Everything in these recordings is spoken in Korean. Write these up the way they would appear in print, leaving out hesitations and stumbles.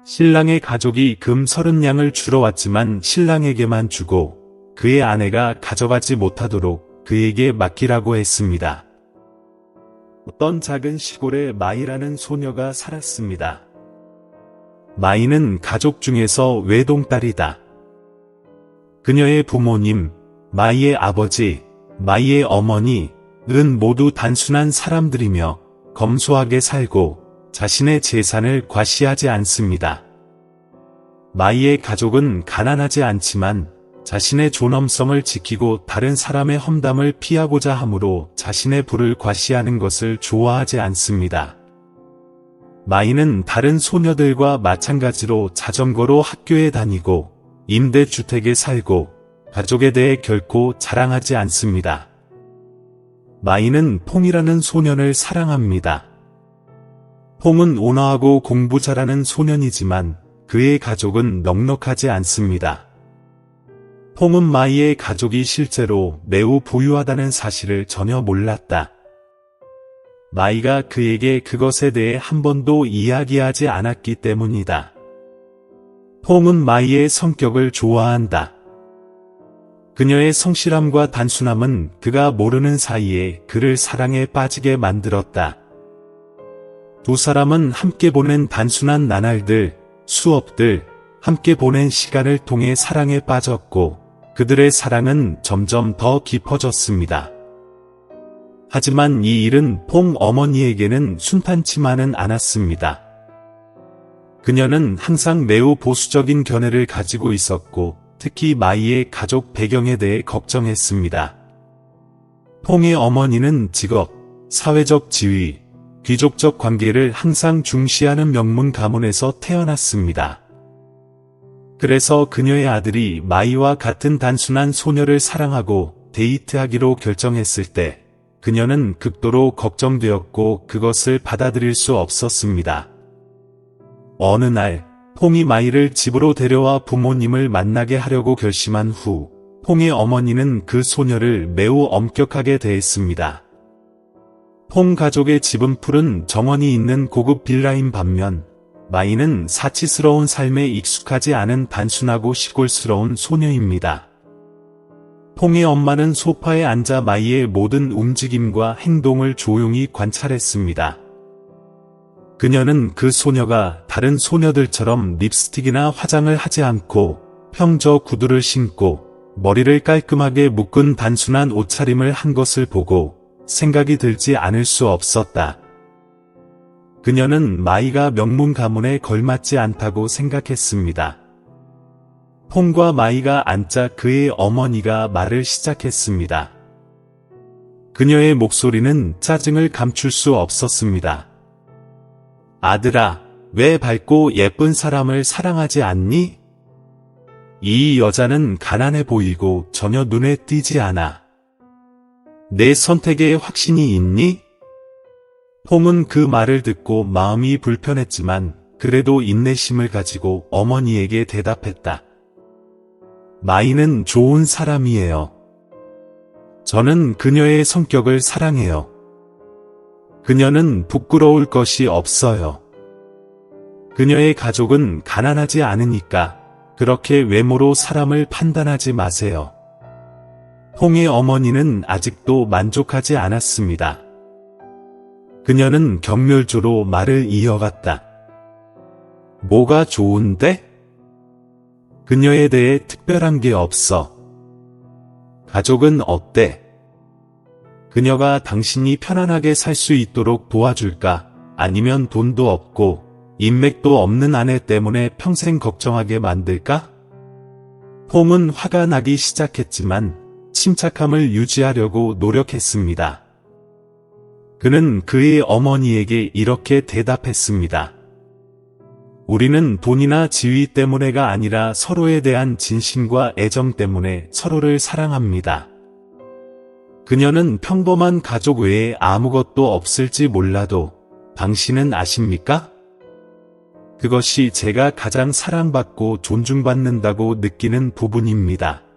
신랑의 가족이 금 30냥을 주러 왔지만 신랑에게만 주고 그의 아내가 가져가지 못하도록 그에게 맡기라고 했습니다. 어떤 작은 시골에 마이라는 소녀가 살았습니다. 마이는 가족 중에서 외동딸이다. 그녀의 부모님, 마이의 아버지, 마이의 어머니는 모두 단순한 사람들이며 검소하게 살고 자신의 재산을 과시하지 않습니다. 마이의 가족은 가난하지 않지만 자신의 존엄성을 지키고 다른 사람의 험담을 피하고자 하므로 자신의 부를 과시하는 것을 좋아하지 않습니다. 마이는 다른 소녀들과 마찬가지로 자전거로 학교에 다니고 임대주택에 살고 가족에 대해 결코 자랑하지 않습니다. 마이는 퐁이라는 소년을 사랑합니다. 퐁은 온화하고 공부 잘하는 소년이지만 그의 가족은 넉넉하지 않습니다. 퐁은 마이의 가족이 실제로 매우 부유하다는 사실을 전혀 몰랐다. 마이가 그에게 그것에 대해 한 번도 이야기하지 않았기 때문이다. 퐁은 마이의 성격을 좋아한다. 그녀의 성실함과 단순함은 그가 모르는 사이에 그를 사랑에 빠지게 만들었다. 두 사람은 함께 보낸 단순한 나날들, 수업들, 함께 보낸 시간을 통해 사랑에 빠졌고 그들의 사랑은 점점 더 깊어졌습니다. 하지만 이 일은 퐁 어머니에게는 순탄치만은 않았습니다. 그녀는 항상 매우 보수적인 견해를 가지고 있었고 특히 마이의 가족 배경에 대해 걱정했습니다. 퐁의 어머니는 직업, 사회적 지위, 귀족적 관계를 항상 중시하는 명문 가문에서 태어났습니다. 그래서 그녀의 아들이 마이와 같은 단순한 소녀를 사랑하고 데이트하기로 결정했을 때 그녀는 극도로 걱정되었고 그것을 받아들일 수 없었습니다. 어느 날 퐁이 마이를 집으로 데려와 부모님을 만나게 하려고 결심한 후 퐁의 어머니는 그 소녀를 매우 엄격하게 대했습니다. 퐁 가족의 집은 푸른 정원이 있는 고급 빌라인 반면 마이는 사치스러운 삶에 익숙하지 않은 단순하고 시골스러운 소녀입니다. 퐁의 엄마는 소파에 앉아 마이의 모든 움직임과 행동을 조용히 관찰했습니다. 그녀는 그 소녀가 다른 소녀들처럼 립스틱이나 화장을 하지 않고 평저 구두를 신고 머리를 깔끔하게 묶은 단순한 옷차림을 한 것을 보고 생각이 들지 않을 수 없었다. 그녀는 마이가 명문 가문에 걸맞지 않다고 생각했습니다. 퐁과 마이가 앉자 그의 어머니가 말을 시작했습니다. 그녀의 목소리는 짜증을 감출 수 없었습니다. 아들아, 왜 밝고 예쁜 사람을 사랑하지 않니? 이 여자는 가난해 보이고 전혀 눈에 띄지 않아. 내 선택에 확신이 있니? 퐁은 그 말을 듣고 마음이 불편했지만 그래도 인내심을 가지고 어머니에게 대답했다. 마이는 좋은 사람이에요. 저는 그녀의 성격을 사랑해요. 그녀는 부끄러울 것이 없어요. 그녀의 가족은 가난하지 않으니까 그렇게 외모로 사람을 판단하지 마세요. 퐁의 어머니는 아직도 만족하지 않았습니다. 그녀는 경멸조로 말을 이어갔다. 뭐가 좋은데? 그녀에 대해 특별한 게 없어. 가족은 어때? 그녀가 당신이 편안하게 살 수 있도록 도와줄까? 아니면 돈도 없고 인맥도 없는 아내 때문에 평생 걱정하게 만들까? 퐁은 화가 나기 시작했지만 침착함을 유지하려고 노력했습니다. 그는 그의 어머니에게 이렇게 대답했습니다. 우리는 돈이나 지위 때문에가 아니라 서로에 대한 진심과 애정 때문에 서로를 사랑합니다. 그녀는 평범한 가족 외에 아무것도 없을지 몰라도 당신은 아십니까? 그것이 제가 가장 사랑받고 존중받는다고 느끼는 부분입니다.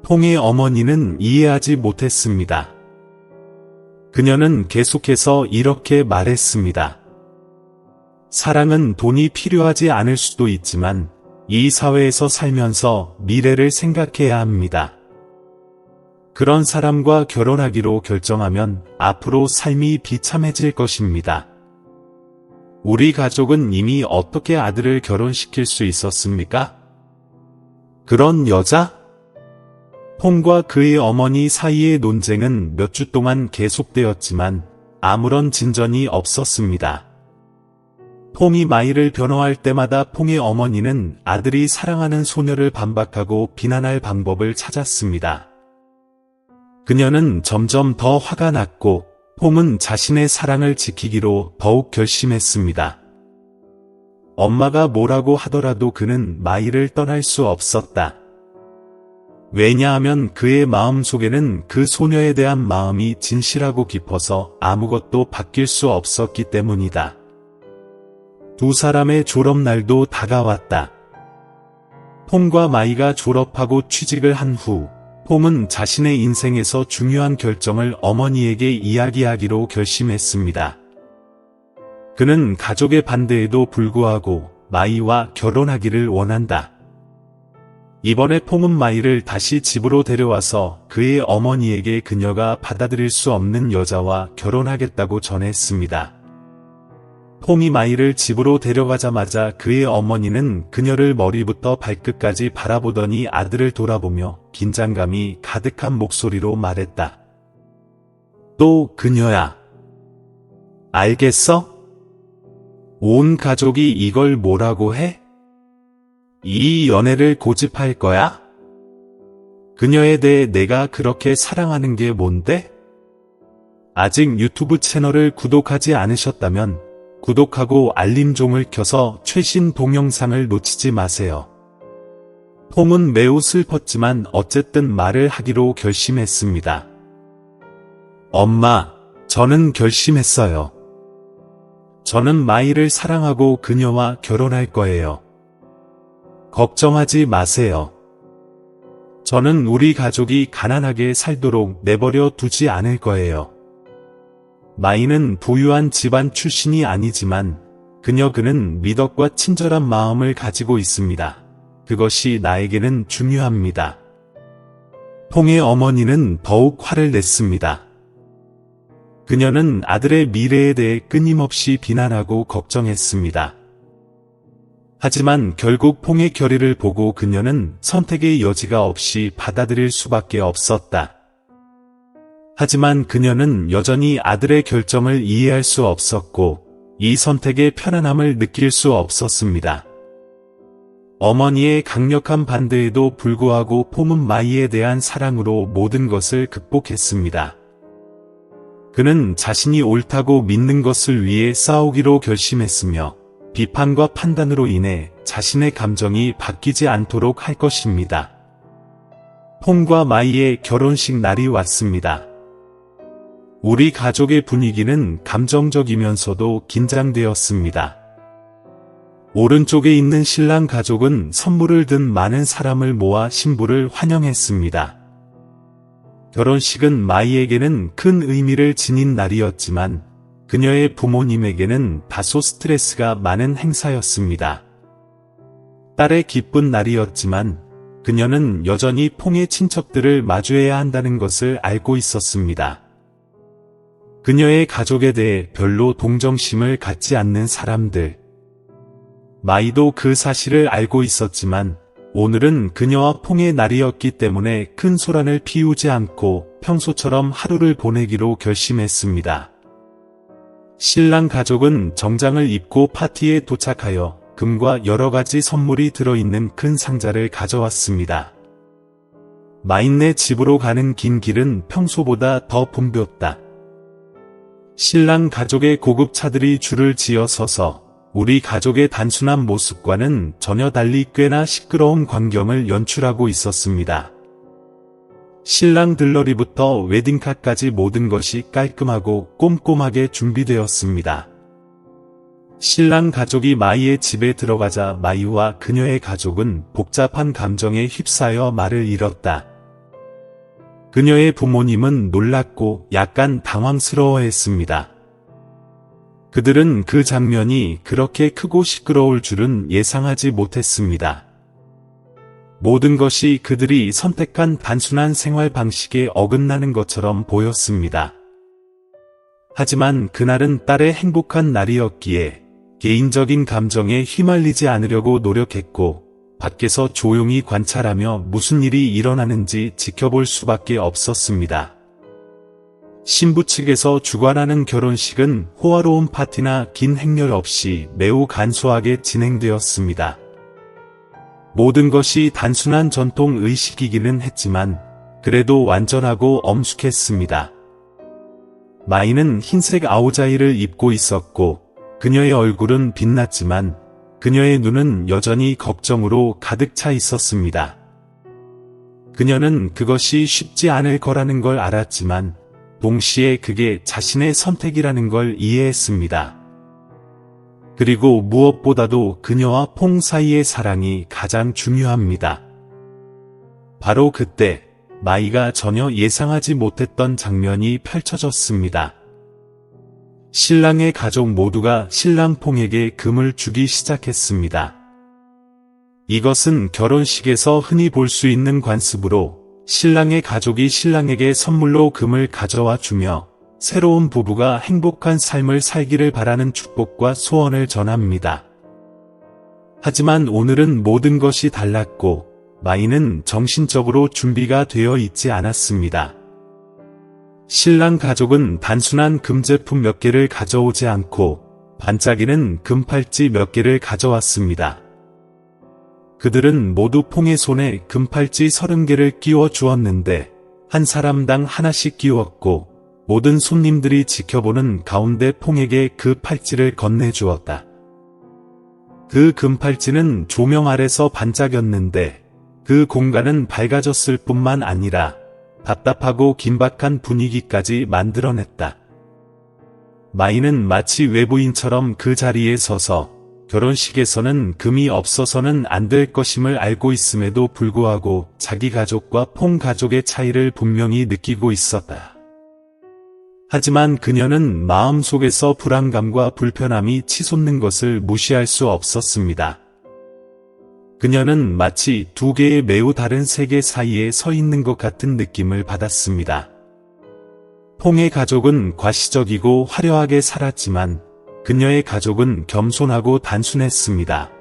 퐁의 어머니는 이해하지 못했습니다. 그녀는 계속해서 이렇게 말했습니다. 사랑은 돈이 필요하지 않을 수도 있지만 이 사회에서 살면서 미래를 생각해야 합니다. 그런 사람과 결혼하기로 결정하면 앞으로 삶이 비참해질 것입니다. 우리 가족은 이미 어떻게 아들을 결혼시킬 수 있었습니까? 그런 여자? 폼과 그의 어머니 사이의 논쟁은 몇 주 동안 계속되었지만 아무런 진전이 없었습니다. 폼이 마이를 변호할 때마다 폼의 어머니는 아들이 사랑하는 소녀를 반박하고 비난할 방법을 찾았습니다. 그녀는 점점 더 화가 났고 폼은 자신의 사랑을 지키기로 더욱 결심했습니다. 엄마가 뭐라고 하더라도 그는 마이를 떠날 수 없었다. 왜냐하면 그의 마음속에는 그 소녀에 대한 마음이 진실하고 깊어서 아무것도 바뀔 수 없었기 때문이다. 두 사람의 졸업날도 다가왔다. 폼과 마이가 졸업하고 취직을 한 후 폼은 자신의 인생에서 중요한 결정을 어머니에게 이야기하기로 결심했습니다. 그는 가족의 반대에도 불구하고 마이와 결혼하기를 원한다. 이번에 폼은 마이를 다시 집으로 데려와서 그의 어머니에게 그녀가 받아들일 수 없는 여자와 결혼하겠다고 전했습니다. 폼이 마이를 집으로 데려가자마자 그의 어머니는 그녀를 머리부터 발끝까지 바라보더니 아들을 돌아보며 긴장감이 가득한 목소리로 말했다. 또 그녀야. 알겠어? 온 가족이 이걸 뭐라고 해? 이 연애를 고집할 거야? 그녀에 대해 내가 그렇게 사랑하는 게 뭔데? 아직 유튜브 채널을 구독하지 않으셨다면 구독하고 알림종을 켜서 최신 동영상을 놓치지 마세요. 폼은 매우 슬펐지만 어쨌든 말을 하기로 결심했습니다. 엄마, 저는 결심했어요. 저는 마이를 사랑하고 그녀와 결혼할 거예요. 걱정하지 마세요. 저는 우리 가족이 가난하게 살도록 내버려 두지 않을 거예요. 마이는 부유한 집안 출신이 아니지만 그는 미덕과 친절한 마음을 가지고 있습니다. 그것이 나에게는 중요합니다. 폼의 어머니는 더욱 화를 냈습니다. 그녀는 아들의 미래에 대해 끊임없이 비난하고 걱정했습니다. 하지만 결국 폼의 결의를 보고 그녀는 선택의 여지가 없이 받아들일 수밖에 없었다. 하지만 그녀는 여전히 아들의 결정을 이해할 수 없었고 이 선택의 편안함을 느낄 수 없었습니다. 어머니의 강력한 반대에도 불구하고 폼은 마이에 대한 사랑으로 모든 것을 극복했습니다. 그는 자신이 옳다고 믿는 것을 위해 싸우기로 결심했으며 비판과 판단으로 인해 자신의 감정이 바뀌지 않도록 할 것입니다. 폼과 마이의 결혼식 날이 왔습니다. 우리 가족의 분위기는 감정적이면서도 긴장되었습니다. 오른쪽에 있는 신랑 가족은 선물을 든 많은 사람을 모아 신부를 환영했습니다. 결혼식은 마이에게는 큰 의미를 지닌 날이었지만 그녀의 부모님에게는 다소 스트레스가 많은 행사였습니다. 딸의 기쁜 날이었지만 그녀는 여전히 폼의 친척들을 마주해야 한다는 것을 알고 있었습니다. 그녀의 가족에 대해 별로 동정심을 갖지 않는 사람들. 마이도 그 사실을 알고 있었지만 오늘은 그녀와 폼의 날이었기 때문에 큰 소란을 피우지 않고 평소처럼 하루를 보내기로 결심했습니다. 신랑 가족은 정장을 입고 파티에 도착하여 금과 여러 가지 선물이 들어있는 큰 상자를 가져왔습니다. 마이네 집으로 가는 긴 길은 평소보다 더 붐볐다. 신랑 가족의 고급 차들이 줄을 지어 서서 우리 가족의 단순한 모습과는 전혀 달리 꽤나 시끄러운 광경을 연출하고 있었습니다. 신랑 들러리부터 웨딩카까지 모든 것이 깔끔하고 꼼꼼하게 준비되었습니다. 신랑 가족이 마이의 집에 들어가자 마이와 그녀의 가족은 복잡한 감정에 휩싸여 말을 잃었다. 그녀의 부모님은 놀랐고 약간 당황스러워했습니다. 그들은 그 장면이 그렇게 크고 시끄러울 줄은 예상하지 못했습니다. 모든 것이 그들이 선택한 단순한 생활 방식에 어긋나는 것처럼 보였습니다. 하지만 그날은 딸의 행복한 날이었기에 개인적인 감정에 휘말리지 않으려고 노력했고, 밖에서 조용히 관찰하며 무슨 일이 일어나는지 지켜볼 수밖에 없었습니다. 신부 측에서 주관하는 결혼식은 호화로운 파티나 긴 행렬 없이 매우 간소하게 진행되었습니다. 모든 것이 단순한 전통 의식이기는 했지만 그래도 완전하고 엄숙했습니다. 마이는 흰색 아오자이를 입고 있었고 그녀의 얼굴은 빛났지만 그녀의 눈은 여전히 걱정으로 가득 차 있었습니다. 그녀는 그것이 쉽지 않을 거라는 걸 알았지만 동시에 그게 자신의 선택이라는 걸 이해했습니다. 그리고 무엇보다도 그녀와 퐁 사이의 사랑이 가장 중요합니다. 바로 그때 마이가 전혀 예상하지 못했던 장면이 펼쳐졌습니다. 신랑의 가족 모두가 신랑 퐁에게 금을 주기 시작했습니다. 이것은 결혼식에서 흔히 볼 수 있는 관습으로 신랑의 가족이 신랑에게 선물로 금을 가져와 주며 새로운 부부가 행복한 삶을 살기를 바라는 축복과 소원을 전합니다. 하지만 오늘은 모든 것이 달랐고 마이는 정신적으로 준비가 되어 있지 않았습니다. 신랑 가족은 단순한 금 제품 몇 개를 가져오지 않고 반짝이는 금팔찌 몇 개를 가져왔습니다. 그들은 모두 퐁의 손에 금팔찌 30개를 끼워 주었는데 한 사람당 하나씩 끼웠고 모든 손님들이 지켜보는 가운데 퐁에게 그 팔찌를 건네주었다. 그 금팔찌는 조명 아래서 반짝였는데 그 공간은 밝아졌을 뿐만 아니라 답답하고 긴박한 분위기까지 만들어냈다. 마이는 마치 외부인처럼 그 자리에 서서 결혼식에서는 금이 없어서는 안 될 것임을 알고 있음에도 불구하고 자기 가족과 퐁 가족의 차이를 분명히 느끼고 있었다. 하지만 그녀는 마음속에서 불안감과 불편함이 치솟는 것을 무시할 수 없었습니다. 그녀는 마치 두 개의 매우 다른 세계 사이에 서 있는 것 같은 느낌을 받았습니다. 퐁의 가족은 과시적이고 화려하게 살았지만 그녀의 가족은 겸손하고 단순했습니다.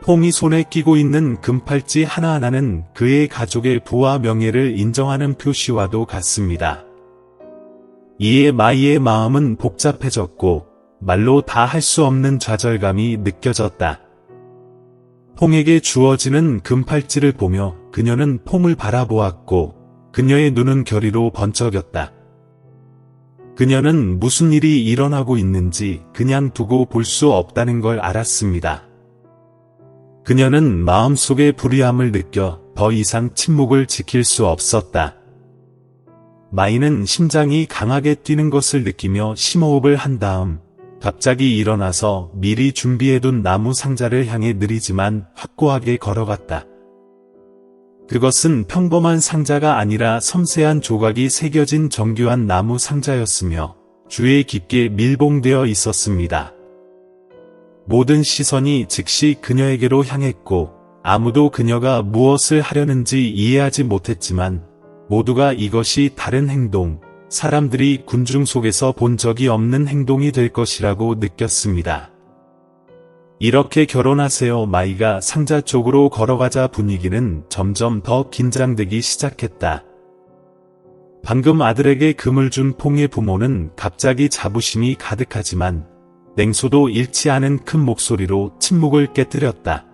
퐁이 손에 끼고 있는 금팔찌 하나하나는 그의 가족의 부와 명예를 인정하는 표시와도 같습니다. 이에 마이의 마음은 복잡해졌고 말로 다 할 수 없는 좌절감이 느껴졌다. 퐁에게 주어지는 금팔찌를 보며 그녀는 퐁을 바라보았고 그녀의 눈은 결의로 번쩍였다. 그녀는 무슨 일이 일어나고 있는지 그냥 두고 볼 수 없다는 걸 알았습니다. 그녀는 마음속에 불의함을 느껴 더 이상 침묵을 지킬 수 없었다. 마이는 심장이 강하게 뛰는 것을 느끼며 심호흡을 한 다음 갑자기 일어나서 미리 준비해둔 나무 상자를 향해 느리지만 확고하게 걸어갔다. 그것은 평범한 상자가 아니라 섬세한 조각이 새겨진 정교한 나무 상자였으며 주에 깊게 밀봉되어 있었습니다. 모든 시선이 즉시 그녀에게로 향했고 아무도 그녀가 무엇을 하려는지 이해하지 못했지만 모두가 이것이 다른 행동, 사람들이 군중 속에서 본 적이 없는 행동이 될 것이라고 느꼈습니다. 이렇게 결혼하세요. 마이가 상자 쪽으로 걸어가자 분위기는 점점 더 긴장되기 시작했다. 방금 아들에게 금을 준 퐁의 부모는 갑자기 자부심이 가득하지만 냉소도 잃지 않은 큰 목소리로 침묵을 깨뜨렸다.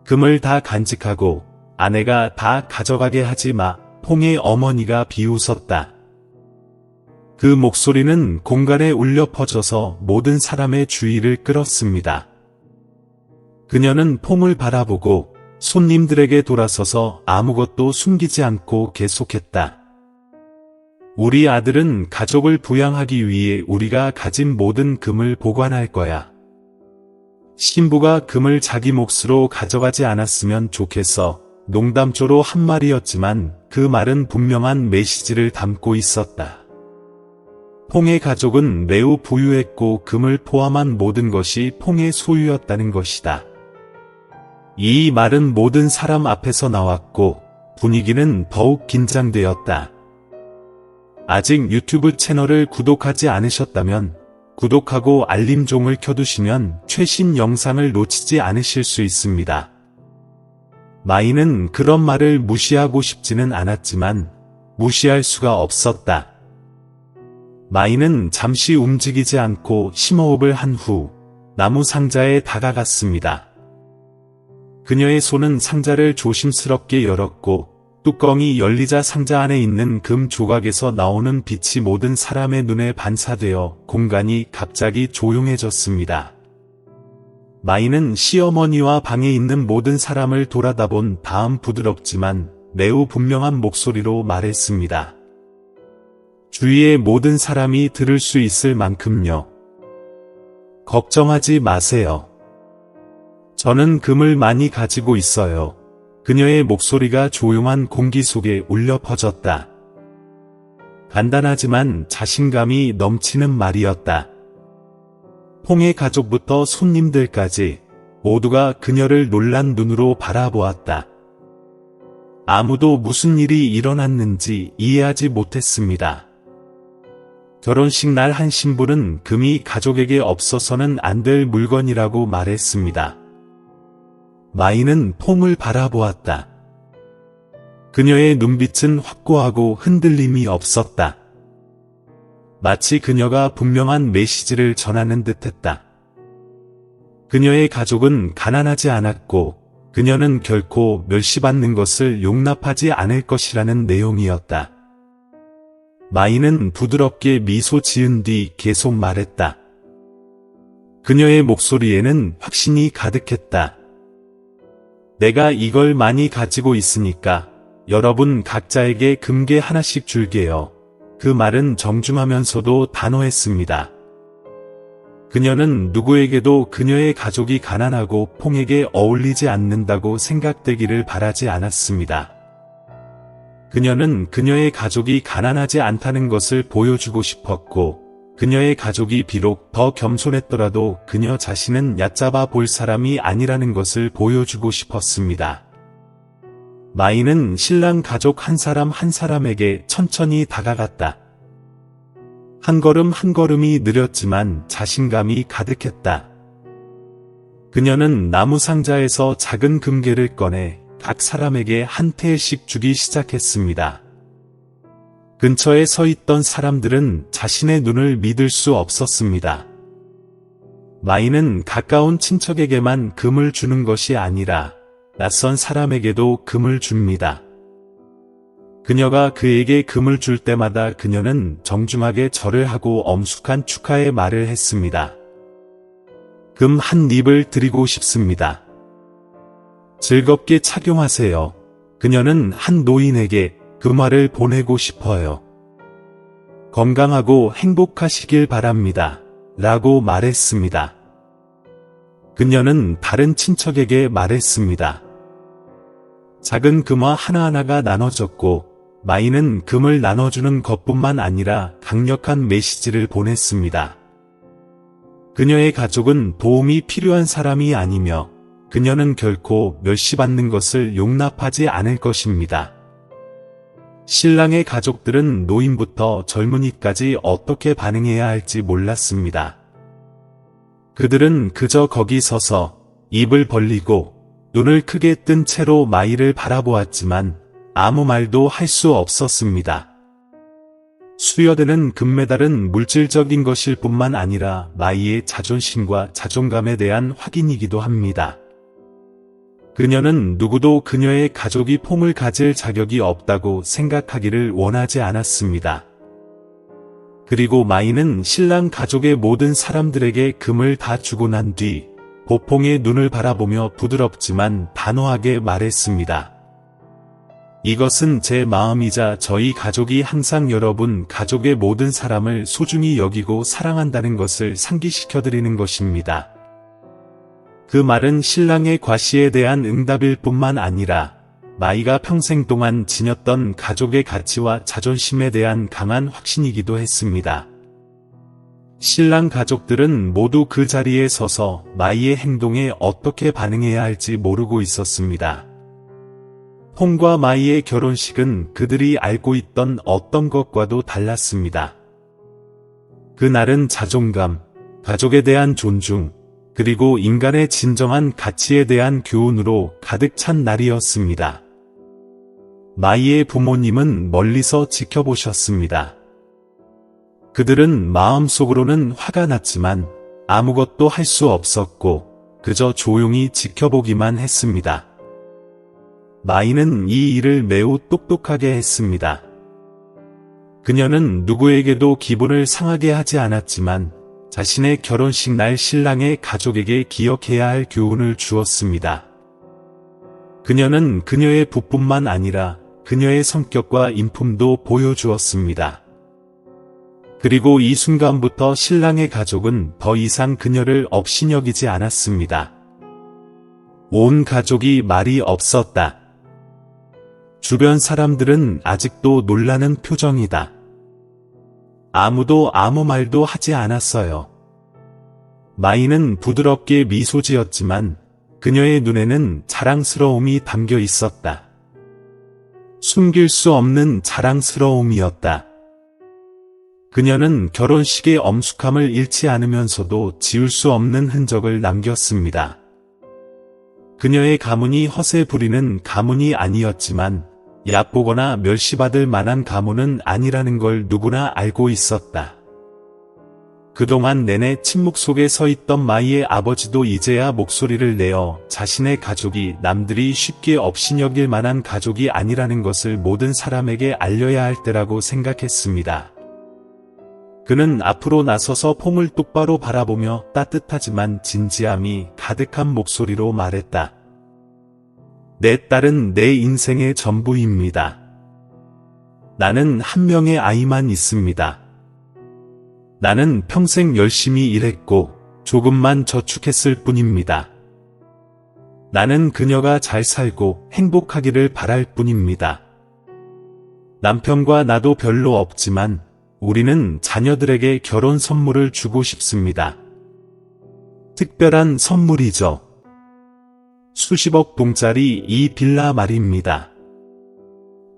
금을 다 간직하고 아내가 다 가져가게 하지 마. 퐁의 어머니가 비웃었다. 그 목소리는 공간에 울려 퍼져서 모든 사람의 주의를 끌었습니다. 그녀는 퐁을 바라보고 손님들에게 돌아서서 아무것도 숨기지 않고 계속했다. 우리 아들은 가족을 부양하기 위해 우리가 가진 모든 금을 보관할 거야. 신부가 금을 자기 몫으로 가져가지 않았으면 좋겠어. 농담조로 한 말이었지만 그 말은 분명한 메시지를 담고 있었다. 퐁의 가족은 매우 부유했고 금을 포함한 모든 것이 퐁의 소유였다는 것이다. 이 말은 모든 사람 앞에서 나왔고 분위기는 더욱 긴장되었다. 아직 유튜브 채널을 구독하지 않으셨다면 구독하고 알림종을 켜두시면 최신 영상을 놓치지 않으실 수 있습니다. 마이는 그런 말을 무시하고 싶지는 않았지만 무시할 수가 없었다. 마이는 잠시 움직이지 않고 심호흡을 한 후 나무 상자에 다가갔습니다. 그녀의 손은 상자를 조심스럽게 열었고 뚜껑이 열리자 상자 안에 있는 금 조각에서 나오는 빛이 모든 사람의 눈에 반사되어 공간이 갑자기 조용해졌습니다. 마이는 시어머니와 방에 있는 모든 사람을 돌아다본 다음 부드럽지만 매우 분명한 목소리로 말했습니다. 주위의 모든 사람이 들을 수 있을 만큼요. 걱정하지 마세요. 저는 금을 많이 가지고 있어요. 그녀의 목소리가 조용한 공기 속에 울려 퍼졌다. 간단하지만 자신감이 넘치는 말이었다. 퐁의 가족부터 손님들까지 모두가 그녀를 놀란 눈으로 바라보았다. 아무도 무슨 일이 일어났는지 이해하지 못했습니다. 결혼식 날 한 신부는 금이 가족에게 없어서는 안 될 물건이라고 말했습니다. 마이는 퐁을 바라보았다. 그녀의 눈빛은 확고하고 흔들림이 없었다. 마치 그녀가 분명한 메시지를 전하는 듯했다. 그녀의 가족은 가난하지 않았고 그녀는 결코 멸시받는 것을 용납하지 않을 것이라는 내용이었다. 마이는 부드럽게 미소 지은 뒤 계속 말했다. 그녀의 목소리에는 확신이 가득했다. 내가 이걸 많이 가지고 있으니까 여러분 각자에게 금괴 하나씩 줄게요. 그 말은 정중하면서도 단호했습니다. 그녀는 누구에게도 그녀의 가족이 가난하고 퐁에게 어울리지 않는다고 생각되기를 바라지 않았습니다. 그녀는 그녀의 가족이 가난하지 않다는 것을 보여주고 싶었고 그녀의 가족이 비록 더 겸손했더라도 그녀 자신은 얕잡아 볼 사람이 아니라는 것을 보여주고 싶었습니다. 마이는 신랑 가족 한 사람 한 사람에게 천천히 다가갔다. 한 걸음 한 걸음이 느렸지만 자신감이 가득했다. 그녀는 나무 상자에서 작은 금괴를 꺼내 각 사람에게 한 태씩 주기 시작했습니다. 근처에 서 있던 사람들은 자신의 눈을 믿을 수 없었습니다. 마이는 가까운 친척에게만 금을 주는 것이 아니라 낯선 사람에게도 금을 줍니다. 그녀가 그에게 금을 줄 때마다 그녀는 정중하게 절을 하고 엄숙한 축하의 말을 했습니다. 금 한 잎을 드리고 싶습니다. 즐겁게 착용하세요. 그녀는 한 노인에게 금화를 보내고 싶어요. 건강하고 행복하시길 바랍니다. 라고 말했습니다. 그녀는 다른 친척에게 말했습니다. 작은 금화 하나하나가 나눠졌고 마이는 금을 나눠주는 것뿐만 아니라 강력한 메시지를 보냈습니다. 그녀의 가족은 도움이 필요한 사람이 아니며 그녀는 결코 멸시받는 것을 용납하지 않을 것입니다. 신랑의 가족들은 노인부터 젊은이까지 어떻게 반응해야 할지 몰랐습니다. 그들은 그저 거기 서서 입을 벌리고 눈을 크게 뜬 채로 마이를 바라보았지만 아무 말도 할 수 없었습니다. 수여되는 금메달은 물질적인 것일 뿐만 아니라 마이의 자존심과 자존감에 대한 확인이기도 합니다. 그녀는 누구도 그녀의 가족이 퐁을 가질 자격이 없다고 생각하기를 원하지 않았습니다. 그리고 마이는 신랑 가족의 모든 사람들에게 금을 다 주고 난 뒤 보퐁의 눈을 바라보며 부드럽지만 단호하게 말했습니다. 이것은 제 마음이자 저희 가족이 항상 여러분 가족의 모든 사람을 소중히 여기고 사랑한다는 것을 상기시켜드리는 것입니다. 그 말은 신랑의 과시에 대한 응답일 뿐만 아니라 마이가 평생 동안 지녔던 가족의 가치와 자존심에 대한 강한 확신이기도 했습니다. 신랑 가족들은 모두 그 자리에 서서 마이의 행동에 어떻게 반응해야 할지 모르고 있었습니다. 퐁과 마이의 결혼식은 그들이 알고 있던 어떤 것과도 달랐습니다. 그날은 자존감, 가족에 대한 존중, 그리고 인간의 진정한 가치에 대한 교훈으로 가득 찬 날이었습니다. 마이의 부모님은 멀리서 지켜보셨습니다. 그들은 마음속으로는 화가 났지만 아무것도 할 수 없었고 그저 조용히 지켜보기만 했습니다. 마이는 이 일을 매우 똑똑하게 했습니다. 그녀는 누구에게도 기분을 상하게 하지 않았지만 자신의 결혼식 날 신랑의 가족에게 기억해야 할 교훈을 주었습니다. 그녀는 그녀의 부뿐만 아니라 그녀의 성격과 인품도 보여주었습니다. 그리고 이 순간부터 신랑의 가족은 더 이상 그녀를 업신여기지 않았습니다. 온 가족이 말이 없었다. 주변 사람들은 아직도 놀라는 표정이다. 아무도 아무 말도 하지 않았어요. 마이는 부드럽게 미소 지었지만 그녀의 눈에는 자랑스러움이 담겨 있었다. 숨길 수 없는 자랑스러움이었다. 그녀는 결혼식의 엄숙함을 잃지 않으면서도 지울 수 없는 흔적을 남겼습니다. 그녀의 가문이 허세 부리는 가문이 아니었지만 얕보거나 멸시받을 만한 가문은 아니라는 걸 누구나 알고 있었다. 그동안 내내 침묵 속에 서 있던 마이의 아버지도 이제야 목소리를 내어 자신의 가족이 남들이 쉽게 업신여길 만한 가족이 아니라는 것을 모든 사람에게 알려야 할 때라고 생각했습니다. 그는 앞으로 나서서 퐁을 똑바로 바라보며 따뜻하지만 진지함이 가득한 목소리로 말했다. 내 딸은 내 인생의 전부입니다. 나는 한 명의 아이만 있습니다. 나는 평생 열심히 일했고 조금만 저축했을 뿐입니다. 나는 그녀가 잘 살고 행복하기를 바랄 뿐입니다. 남편과 나도 별로 없지만 우리는 자녀들에게 결혼 선물을 주고 싶습니다. 특별한 선물이죠. 수십억 동짜리 이 빌라 말입니다.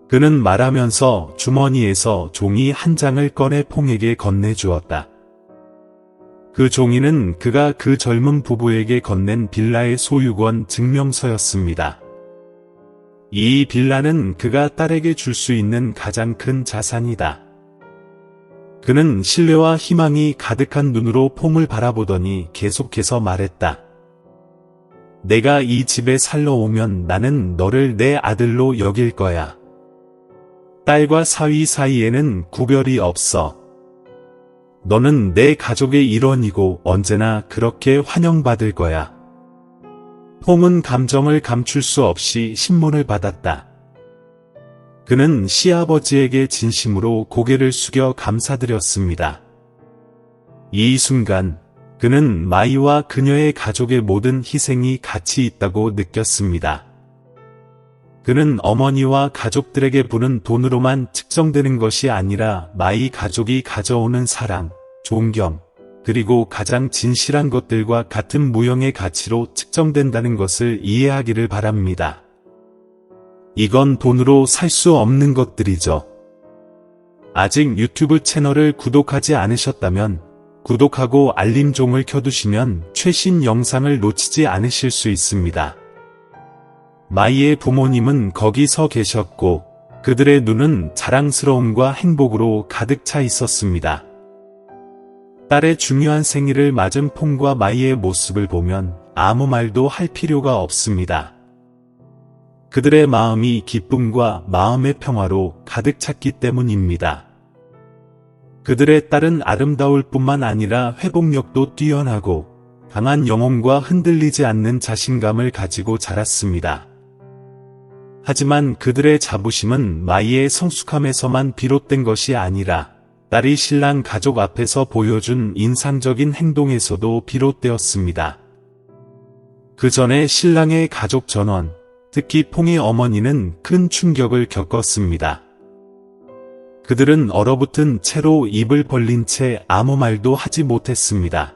그는 말하면서 주머니에서 종이 한 장을 꺼내 퐁에게 건네주었다. 그 종이는 그가 그 젊은 부부에게 건넨 빌라의 소유권 증명서였습니다. 이 빌라는 그가 딸에게 줄 수 있는 가장 큰 자산이다. 그는 신뢰와 희망이 가득한 눈으로 퐁을 바라보더니 계속해서 말했다. 내가 이 집에 살러 오면 나는 너를 내 아들로 여길 거야. 딸과 사위 사이에는 구별이 없어. 너는 내 가족의 일원이고 언제나 그렇게 환영받을 거야. 퐁은 감정을 감출 수 없이 신문을 받았다. 그는 시아버지에게 진심으로 고개를 숙여 감사드렸습니다. 이 순간 그는 마이와 그녀의 가족의 모든 희생이 가치 있다고 느꼈습니다. 그는 어머니와 가족들에게 부는 돈으로만 측정되는 것이 아니라 마이 가족이 가져오는 사랑, 존경, 그리고 가장 진실한 것들과 같은 무형의 가치로 측정된다는 것을 이해하기를 바랍니다. 이건 돈으로 살 수 없는 것들이죠. 아직 유튜브 채널을 구독하지 않으셨다면 구독하고 알림종을 켜두시면 최신 영상을 놓치지 않으실 수 있습니다. 마이의 부모님은 거기 서 계셨고 그들의 눈은 자랑스러움과 행복으로 가득 차 있었습니다. 딸의 중요한 생일을 맞은 퐁과 마이의 모습을 보면 아무 말도 할 필요가 없습니다. 그들의 마음이 기쁨과 마음의 평화로 가득 찼기 때문입니다. 그들의 딸은 아름다울 뿐만 아니라 회복력도 뛰어나고 강한 영혼과 흔들리지 않는 자신감을 가지고 자랐습니다. 하지만 그들의 자부심은 마이의 성숙함에서만 비롯된 것이 아니라 딸이 신랑 가족 앞에서 보여준 인상적인 행동에서도 비롯되었습니다. 그 전에 신랑의 가족 전원, 특히 퐁의 어머니는 큰 충격을 겪었습니다. 그들은 얼어붙은 채로 입을 벌린 채 아무 말도 하지 못했습니다.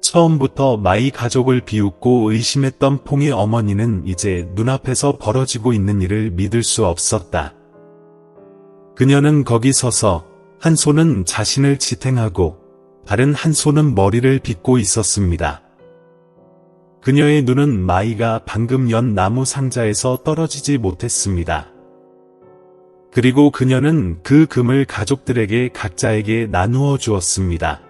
처음부터 마이 가족을 비웃고 의심했던 퐁의 어머니는 이제 눈앞에서 벌어지고 있는 일을 믿을 수 없었다. 그녀는 거기 서서 한 손은 자신을 지탱하고 다른 한 손은 머리를 빗고 있었습니다. 그녀의 눈은 마이가 방금 연 나무 상자에서 떨어지지 못했습니다. 그리고 그녀는 그 금을 가족들에게 각자에게 나누어 주었습니다.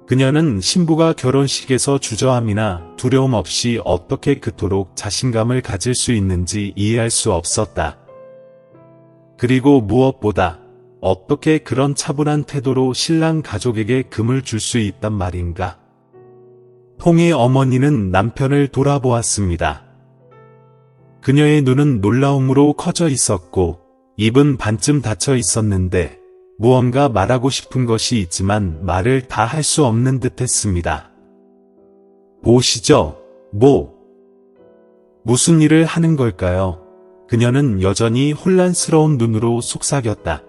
그녀는 신부가 결혼식에서 주저함이나 두려움 없이 어떻게 그토록 자신감을 가질 수 있는지 이해할 수 없었다. 그리고 무엇보다 어떻게 그런 차분한 태도로 신랑 가족에게 금을 줄 수 있단 말인가. 퐁의 어머니는 남편을 돌아보았습니다. 그녀의 눈은 놀라움으로 커져 있었고 입은 반쯤 닫혀 있었는데 무언가 말하고 싶은 것이 있지만 말을 다 할 수 없는 듯 했습니다. 보시죠. 무슨 일을 하는 걸까요? 그녀는 여전히 혼란스러운 눈으로 속삭였다.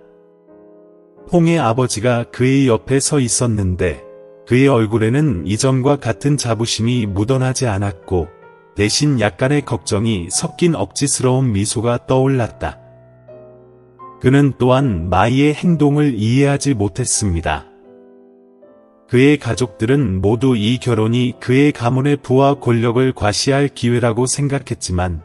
퐁의 아버지가 그의 옆에 서 있었는데 그의 얼굴에는 이전과 같은 자부심이 묻어나지 않았고 대신 약간의 걱정이 섞인 억지스러운 미소가 떠올랐다. 그는 또한 마이의 행동을 이해하지 못했습니다. 그의 가족들은 모두 이 결혼이 그의 가문의 부와 권력을 과시할 기회라고 생각했지만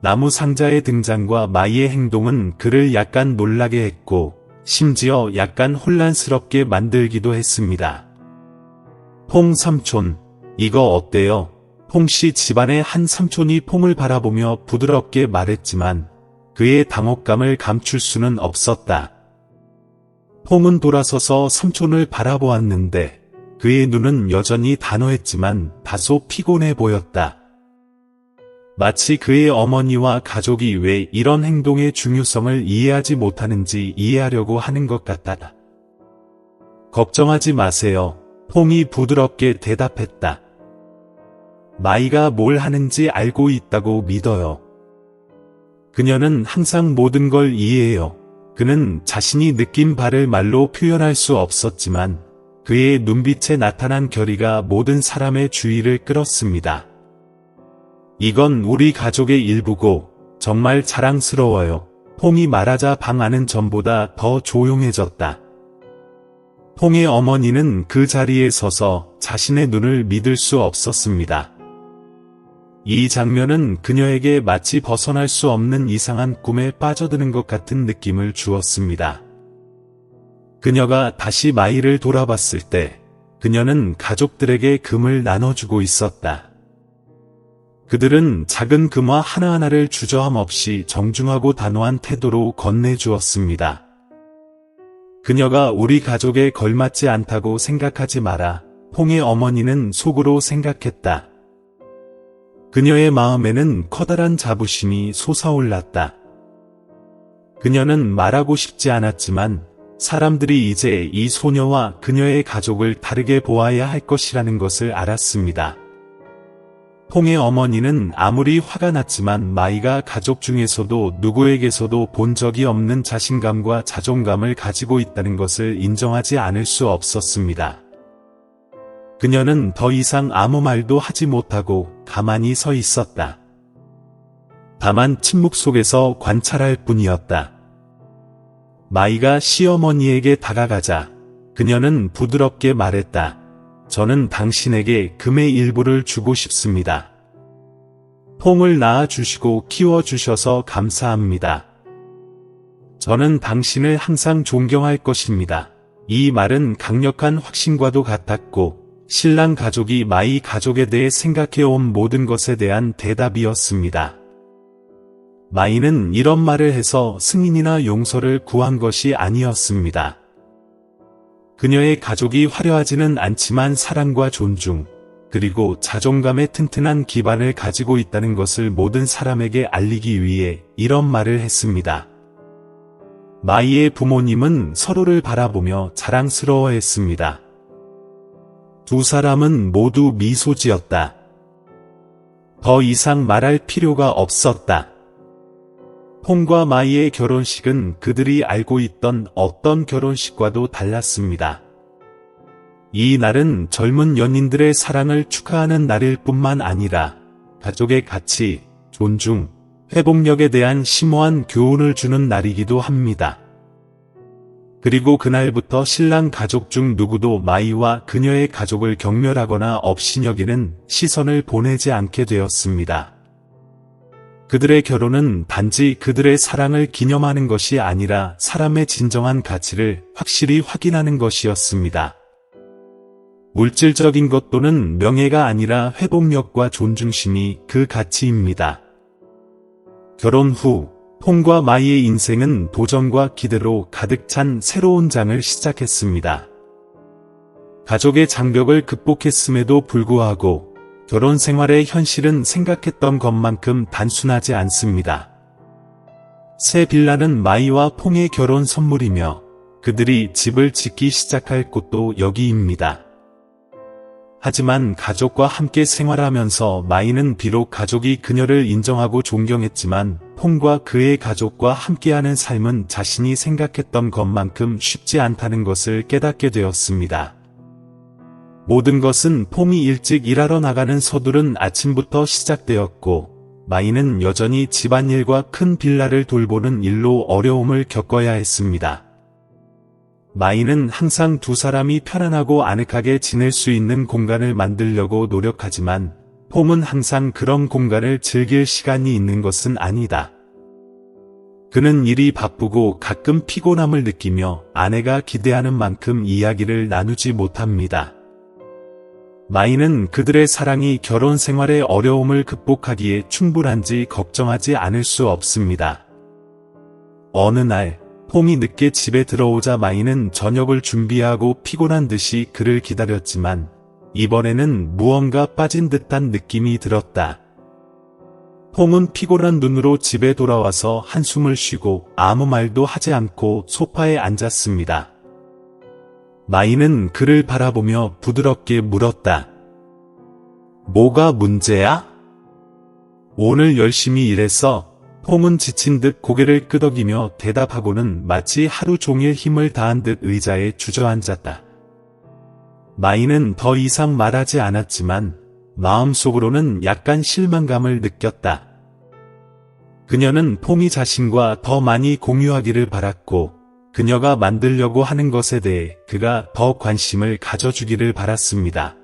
나무 상자의 등장과 마이의 행동은 그를 약간 놀라게 했고 심지어 약간 혼란스럽게 만들기도 했습니다. 퐁 삼촌, 이거 어때요? 퐁씨 집안의 한 삼촌이 퐁을 바라보며 부드럽게 말했지만 그의 당혹감을 감출 수는 없었다. 퐁은 돌아서서 삼촌을 바라보았는데 그의 눈은 여전히 단호했지만 다소 피곤해 보였다. 마치 그의 어머니와 가족이 왜 이런 행동의 중요성을 이해하지 못하는지 이해하려고 하는 것 같다. 걱정하지 마세요. 퐁이 부드럽게 대답했다. 마이가 뭘 하는지 알고 있다고 믿어요. 그녀는 항상 모든 걸 이해해요. 그는 자신이 느낀 바를 말로 표현할 수 없었지만 그의 눈빛에 나타난 결의가 모든 사람의 주의를 끌었습니다. 이건 우리 가족의 일부고 정말 자랑스러워요. 퐁이 말하자 방 안은 전보다 더 조용해졌다. 퐁의 어머니는 그 자리에 서서 자신의 눈을 믿을 수 없었습니다. 이 장면은 그녀에게 마치 벗어날 수 없는 이상한 꿈에 빠져드는 것 같은 느낌을 주었습니다. 그녀가 다시 마이를 돌아봤을 때 그녀는 가족들에게 금을 나눠주고 있었다. 그들은 작은 금화 하나하나를 주저함 없이 정중하고 단호한 태도로 건네주었습니다. 그녀가 우리 가족에 걸맞지 않다고 생각하지 마라. 퐁의 어머니는 속으로 생각했다. 그녀의 마음에는 커다란 자부심이 솟아올랐다. 그녀는 말하고 싶지 않았지만 사람들이 이제 이 소녀와 그녀의 가족을 다르게 보아야 할 것이라는 것을 알았습니다. 퐁의 어머니는 아무리 화가 났지만 마이가 가족 중에서도 누구에게서도 본 적이 없는 자신감과 자존감을 가지고 있다는 것을 인정하지 않을 수 없었습니다. 그녀는 더 이상 아무 말도 하지 못하고 가만히 서 있었다. 다만 침묵 속에서 관찰할 뿐이었다. 마이가 시어머니에게 다가가자 그녀는 부드럽게 말했다. 저는 당신에게 금의 일부를 주고 싶습니다. 퐁을 낳아주시고 키워주셔서 감사합니다. 저는 당신을 항상 존경할 것입니다. 이 말은 강력한 확신과도 같았고 신랑 가족이 마이 가족에 대해 생각해온 모든 것에 대한 대답이었습니다. 마이는 이런 말을 해서 승인이나 용서를 구한 것이 아니었습니다. 그녀의 가족이 화려하지는 않지만 사랑과 존중, 그리고 자존감의 튼튼한 기반을 가지고 있다는 것을 모든 사람에게 알리기 위해 이런 말을 했습니다. 마이의 부모님은 서로를 바라보며 자랑스러워했습니다. 두 사람은 모두 미소 지었다. 더 이상 말할 필요가 없었다. 퐁과 마이의 결혼식은 그들이 알고 있던 어떤 결혼식과도 달랐습니다. 이 날은 젊은 연인들의 사랑을 축하하는 날일 뿐만 아니라 가족의 가치, 존중, 회복력에 대한 심오한 교훈을 주는 날이기도 합니다. 그리고 그날부터 신랑 가족 중 누구도 마이와 그녀의 가족을 경멸하거나 업신여기는 시선을 보내지 않게 되었습니다. 그들의 결혼은 단지 그들의 사랑을 기념하는 것이 아니라 사람의 진정한 가치를 확실히 확인하는 것이었습니다. 물질적인 것 또는 명예가 아니라 회복력과 존중심이 그 가치입니다. 결혼 후 퐁과 마이의 인생은 도전과 기대로 가득 찬 새로운 장을 시작했습니다. 가족의 장벽을 극복했음에도 불구하고 결혼 생활의 현실은 생각했던 것만큼 단순하지 않습니다. 새 빌라는 마이와 퐁의 결혼 선물이며 그들이 집을 짓기 시작할 곳도 여기입니다. 하지만 가족과 함께 생활하면서 마이는 비록 가족이 그녀를 인정하고 존경했지만 퐁과 그의 가족과 함께하는 삶은 자신이 생각했던 것만큼 쉽지 않다는 것을 깨닫게 되었습니다. 모든 것은 퐁이 일찍 일하러 나가는 서두른 아침부터 시작되었고 마이는 여전히 집안일과 큰 빌라를 돌보는 일로 어려움을 겪어야 했습니다. 마이는 항상 두 사람이 편안하고 아늑하게 지낼 수 있는 공간을 만들려고 노력하지만 퐁은 항상 그런 공간을 즐길 시간이 있는 것은 아니다. 그는 일이 바쁘고 가끔 피곤함을 느끼며 아내가 기대하는 만큼 이야기를 나누지 못합니다. 마이는 그들의 사랑이 결혼 생활의 어려움을 극복하기에 충분한지 걱정하지 않을 수 없습니다. 어느 날 퐁이 늦게 집에 들어오자 마이는 저녁을 준비하고 피곤한 듯이 그를 기다렸지만 이번에는 무언가 빠진 듯한 느낌이 들었다. 퐁은 피곤한 눈으로 집에 돌아와서 한숨을 쉬고 아무 말도 하지 않고 소파에 앉았습니다. 마이는 그를 바라보며 부드럽게 물었다. 뭐가 문제야? 오늘 열심히 일했어. 퐁은 지친 듯 고개를 끄덕이며 대답하고는 마치 하루 종일 힘을 다한 듯 의자에 주저앉았다. 마이는 더 이상 말하지 않았지만 마음속으로는 약간 실망감을 느꼈다. 그녀는 퐁이 자신과 더 많이 공유하기를 바랐고 그녀가 만들려고 하는 것에 대해 그가 더 관심을 가져주기를 바랐습니다.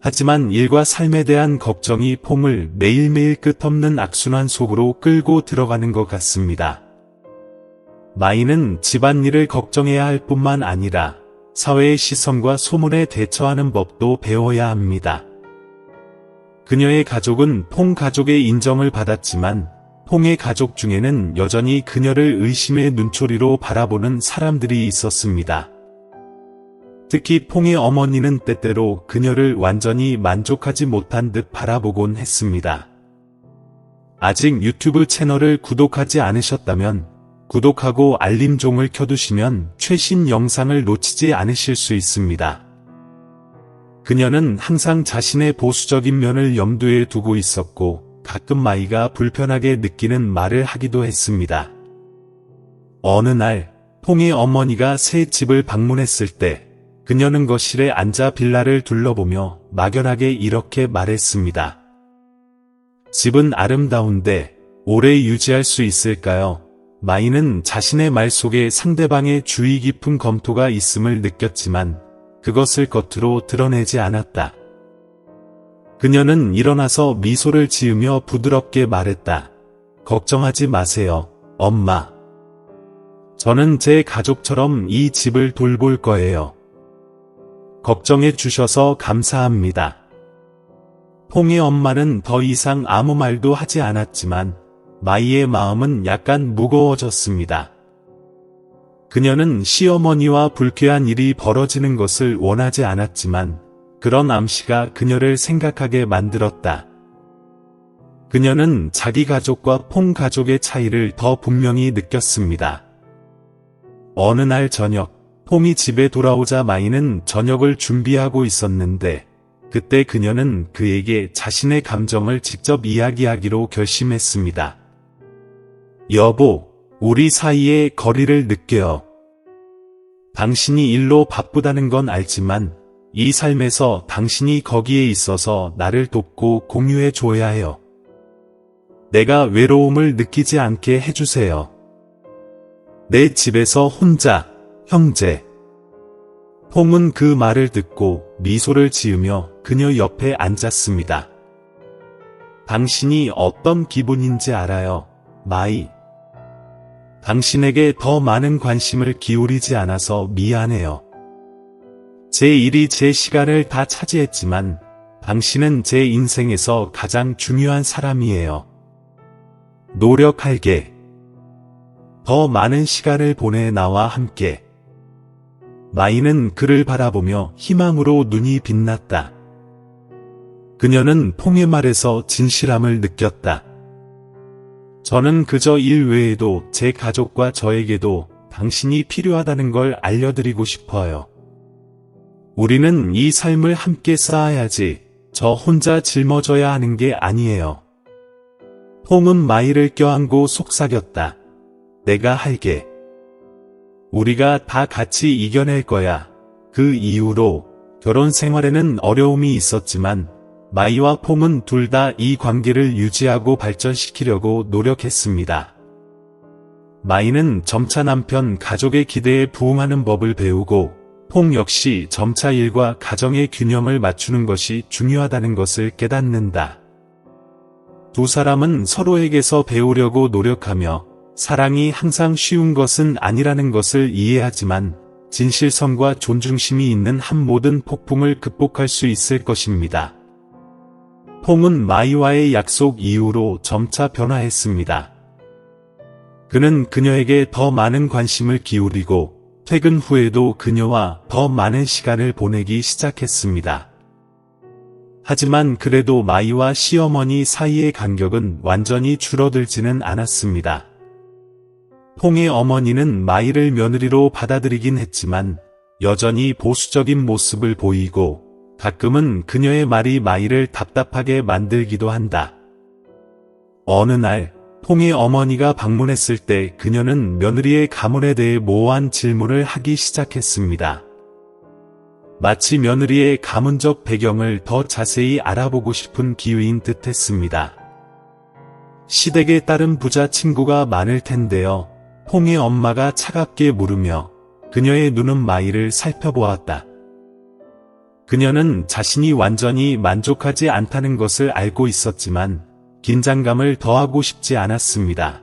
하지만 일과 삶에 대한 걱정이 퐁을 매일매일 끝없는 악순환 속으로 끌고 들어가는 것 같습니다. 마이는 집안일을 걱정해야 할 뿐만 아니라 사회의 시선과 소문에 대처하는 법도 배워야 합니다. 그녀의 가족은 퐁 가족의 인정을 받았지만 퐁의 가족 중에는 여전히 그녀를 의심의 눈초리로 바라보는 사람들이 있었습니다. 특히 퐁의 어머니는 때때로 그녀를 완전히 만족하지 못한 듯 바라보곤 했습니다. 아직 유튜브 채널을 구독하지 않으셨다면 구독하고 알림종을 켜두시면 최신 영상을 놓치지 않으실 수 있습니다. 그녀는 항상 자신의 보수적인 면을 염두에 두고 있었고 가끔 마이가 불편하게 느끼는 말을 하기도 했습니다. 어느 날 퐁의 어머니가 새 집을 방문했을 때 그녀는 거실에 앉아 빌라를 둘러보며 막연하게 이렇게 말했습니다. 집은 아름다운데 오래 유지할 수 있을까요? 마이는 자신의 말 속에 상대방의 주의 깊은 검토가 있음을 느꼈지만 그것을 겉으로 드러내지 않았다. 그녀는 일어나서 미소를 지으며 부드럽게 말했다. 걱정하지 마세요, 엄마. 저는 제 가족처럼 이 집을 돌볼 거예요. 걱정해 주셔서 감사합니다. 퐁의 엄마는 더 이상 아무 말도 하지 않았지만 마이의 마음은 약간 무거워졌습니다. 그녀는 시어머니와 불쾌한 일이 벌어지는 것을 원하지 않았지만 그런 암시가 그녀를 생각하게 만들었다. 그녀는 자기 가족과 퐁 가족의 차이를 더 분명히 느꼈습니다. 어느 날 저녁, 퐁이 집에 돌아오자 마이는 저녁을 준비하고 있었는데 그때 그녀는 그에게 자신의 감정을 직접 이야기하기로 결심했습니다. 여보, 우리 사이의 거리를 느껴요. 당신이 일로 바쁘다는 건 알지만 이 삶에서 당신이 거기에 있어서 나를 돕고 공유해 줘야 해요. 내가 외로움을 느끼지 않게 해주세요. 내 집에서 혼자, 형제. 퐁은 그 말을 듣고 미소를 지으며 그녀 옆에 앉았습니다. 당신이 어떤 기분인지 알아요, 마이. 당신에게 더 많은 관심을 기울이지 않아서 미안해요. 제 일이 제 시간을 다 차지했지만 당신은 제 인생에서 가장 중요한 사람이에요. 노력할게. 더 많은 시간을 보내 나와 함께. 마이는 그를 바라보며 희망으로 눈이 빛났다. 그녀는 퐁의 말에서 진실함을 느꼈다. 저는 그저 일 외에도 제 가족과 저에게도 당신이 필요하다는 걸 알려드리고 싶어요. 우리는 이 삶을 함께 쌓아야지 저 혼자 짊어져야 하는 게 아니에요. 퐁은 마이를 껴안고 속삭였다. 내가 할게. 우리가 다 같이 이겨낼 거야. 그 이후로 결혼 생활에는 어려움이 있었지만 마이와 퐁은 둘 다 이 관계를 유지하고 발전시키려고 노력했습니다. 마이는 점차 남편 가족의 기대에 부응하는 법을 배우고 퐁 역시 점차 일과 가정의 균형을 맞추는 것이 중요하다는 것을 깨닫는다. 두 사람은 서로에게서 배우려고 노력하며 사랑이 항상 쉬운 것은 아니라는 것을 이해하지만 진실성과 존중심이 있는 한 모든 폭풍을 극복할 수 있을 것입니다. 퐁은 마이와의 약속 이후로 점차 변화했습니다. 그는 그녀에게 더 많은 관심을 기울이고 퇴근 후에도 그녀와 더 많은 시간을 보내기 시작했습니다. 하지만 그래도 마이와 시어머니 사이의 간격은 완전히 줄어들지는 않았습니다. 퐁의 어머니는 마이를 며느리로 받아들이긴 했지만 여전히 보수적인 모습을 보이고 가끔은 그녀의 말이 마이를 답답하게 만들기도 한다. 어느 날 퐁의 어머니가 방문했을 때 그녀는 며느리의 가문에 대해 모호한 질문을 하기 시작했습니다. 마치 며느리의 가문적 배경을 더 자세히 알아보고 싶은 기회인 듯 했습니다. 시댁에 따른 부자 친구가 많을 텐데요. 퐁의 엄마가 차갑게 물으며 그녀의 눈은 마이를 살펴보았다. 그녀는 자신이 완전히 만족하지 않다는 것을 알고 있었지만 긴장감을 더하고 싶지 않았습니다.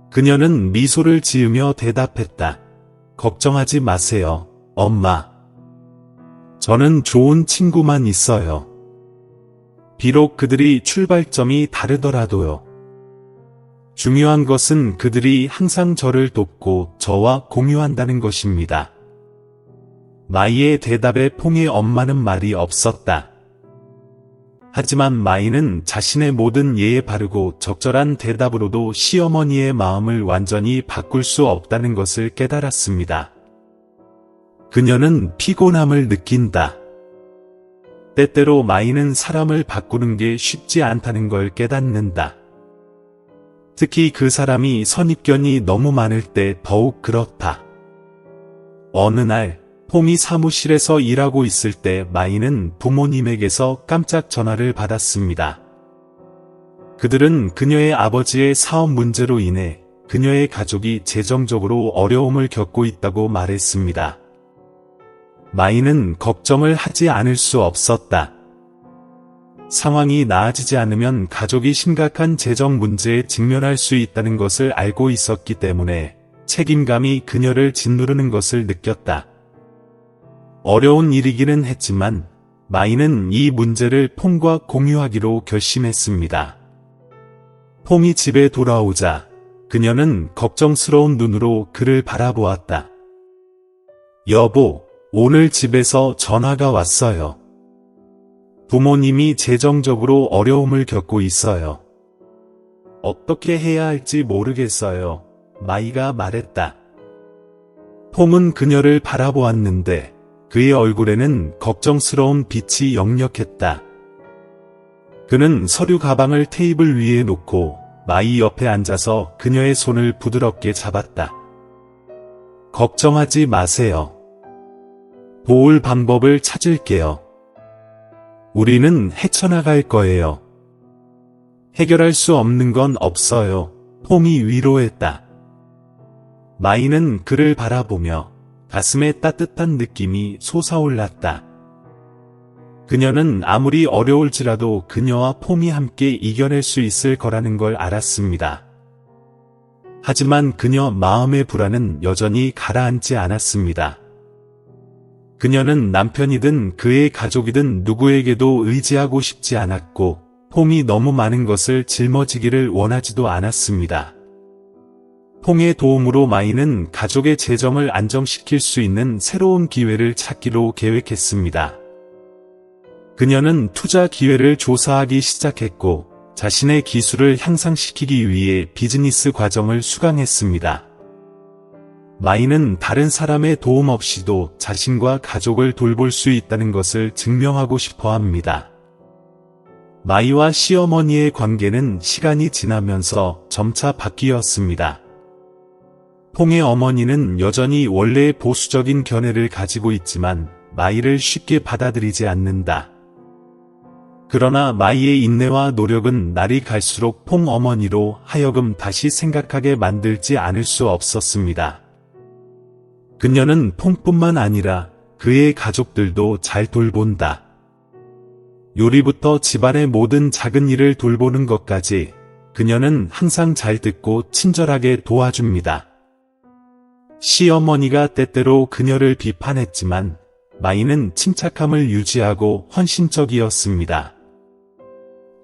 그녀는 미소를 지으며 대답했다. 걱정하지 마세요, 엄마. 저는 좋은 친구만 있어요. 비록 그들이 출발점이 다르더라도요. 중요한 것은 그들이 항상 저를 돕고 저와 공유한다는 것입니다. 마이의 대답에 퐁의 엄마는 말이 없었다. 하지만 마이는 자신의 모든 예에 바르고 적절한 대답으로도 시어머니의 마음을 완전히 바꿀 수 없다는 것을 깨달았습니다. 그녀는 피곤함을 느낀다. 때때로 마이는 사람을 바꾸는 게 쉽지 않다는 걸 깨닫는다. 특히 그 사람이 선입견이 너무 많을 때 더욱 그렇다. 어느 날 퐁이 사무실에서 일하고 있을 때 마이는 부모님에게서 깜짝 전화를 받았습니다. 그들은 그녀의 아버지의 사업 문제로 인해 그녀의 가족이 재정적으로 어려움을 겪고 있다고 말했습니다. 마이는 걱정을 하지 않을 수 없었다. 상황이 나아지지 않으면 가족이 심각한 재정 문제에 직면할 수 있다는 것을 알고 있었기 때문에 책임감이 그녀를 짓누르는 것을 느꼈다. 어려운 일이기는 했지만 마이는 이 문제를 퐁과 공유하기로 결심했습니다. 퐁이 집에 돌아오자 그녀는 걱정스러운 눈으로 그를 바라보았다. 여보, 오늘 집에서 전화가 왔어요. 부모님이 재정적으로 어려움을 겪고 있어요. 어떻게 해야 할지 모르겠어요. 마이가 말했다. 퐁은 그녀를 바라보았는데 그의 얼굴에는 걱정스러운 빛이 역력했다. 그는 서류 가방을 테이블 위에 놓고 마이 옆에 앉아서 그녀의 손을 부드럽게 잡았다. 걱정하지 마세요. 도울 방법을 찾을게요. 우리는 헤쳐나갈 거예요. 해결할 수 없는 건 없어요. 폼이 위로했다. 마이는 그를 바라보며 가슴에 따뜻한 느낌이 솟아올랐다. 그녀는 아무리 어려울지라도 그녀와 폼이 함께 이겨낼 수 있을 거라는 걸 알았습니다. 하지만 그녀 마음의 불안은 여전히 가라앉지 않았습니다. 그녀는 남편이든 그의 가족이든 누구에게도 의지하고 싶지 않았고 폼이 너무 많은 것을 짊어지기를 원하지도 않았습니다. 폼의 도움으로 마이는 가족의 재정을 안정시킬 수 있는 새로운 기회를 찾기로 계획했습니다. 그녀는 투자 기회를 조사하기 시작했고 자신의 기술을 향상시키기 위해 비즈니스 과정을 수강했습니다. 마이는 다른 사람의 도움 없이도 자신과 가족을 돌볼 수 있다는 것을 증명하고 싶어 합니다. 마이와 시어머니의 관계는 시간이 지나면서 점차 바뀌었습니다. 퐁의 어머니는 여전히 원래의 보수적인 견해를 가지고 있지만 마이를 쉽게 받아들이지 않는다. 그러나 마이의 인내와 노력은 날이 갈수록 퐁 어머니로 하여금 다시 생각하게 만들지 않을 수 없었습니다. 그녀는 퐁뿐만 아니라 그의 가족들도 잘 돌본다. 요리부터 집안의 모든 작은 일을 돌보는 것까지 그녀는 항상 잘 듣고 친절하게 도와줍니다. 시어머니가 때때로 그녀를 비판했지만 마이는 침착함을 유지하고 헌신적이었습니다.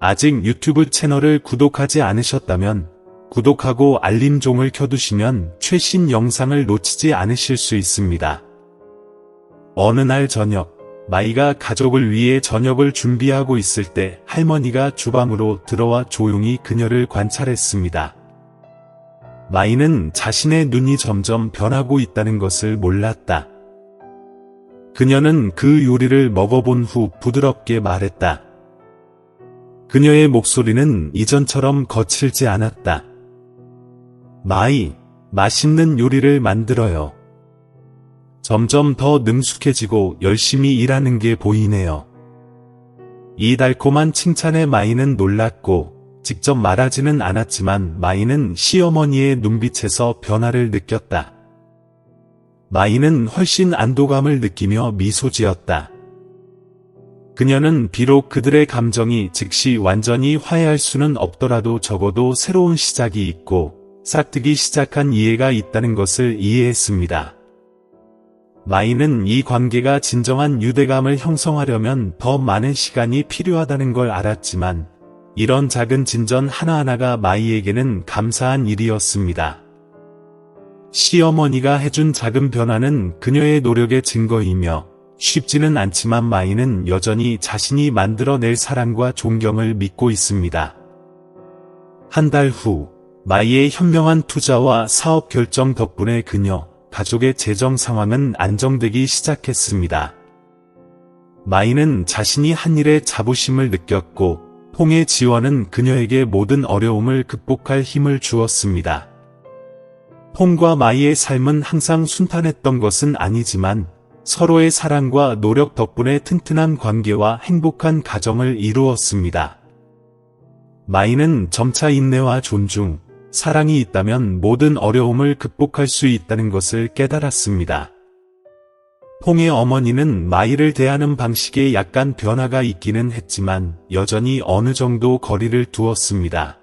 아직 유튜브 채널을 구독하지 않으셨다면 구독하고 알림종을 켜두시면 최신 영상을 놓치지 않으실 수 있습니다. 어느 날 저녁, 마이가 가족을 위해 저녁을 준비하고 있을 때 할머니가 주방으로 들어와 조용히 그녀를 관찰했습니다. 마이는 자신의 눈이 점점 변하고 있다는 것을 몰랐다. 그녀는 그 요리를 먹어본 후 부드럽게 말했다. 그녀의 목소리는 이전처럼 거칠지 않았다. 마이, 맛있는 요리를 만들어요. 점점 더 능숙해지고 열심히 일하는 게 보이네요. 이 달콤한 칭찬에 마이는 놀랐고 직접 말하지는 않았지만 마이는 시어머니의 눈빛에서 변화를 느꼈다. 마이는 훨씬 안도감을 느끼며 미소 지었다. 그녀는 비록 그들의 감정이 즉시 완전히 화해할 수는 없더라도 적어도 새로운 시작이 있고 싹트기 시작한 이해가 있다는 것을 이해했습니다. 마이는 이 관계가 진정한 유대감을 형성하려면 더 많은 시간이 필요하다는 걸 알았지만 이런 작은 진전 하나하나가 마이에게는 감사한 일이었습니다. 시어머니가 해준 작은 변화는 그녀의 노력의 증거이며 쉽지는 않지만 마이는 여전히 자신이 만들어낼 사랑과 존경을 믿고 있습니다. 한 달 후, 마이의 현명한 투자와 사업 결정 덕분에 그녀, 가족의 재정 상황은 안정되기 시작했습니다. 마이는 자신이 한 일에 자부심을 느꼈고 퐁의 지원은 그녀에게 모든 어려움을 극복할 힘을 주었습니다. 퐁과 마이의 삶은 항상 순탄했던 것은 아니지만 서로의 사랑과 노력 덕분에 튼튼한 관계와 행복한 가정을 이루었습니다. 마이는 점차 인내와 존중, 사랑이 있다면 모든 어려움을 극복할 수 있다는 것을 깨달았습니다. 퐁의 어머니는 마이를 대하는 방식에 약간 변화가 있기는 했지만 여전히 어느 정도 거리를 두었습니다.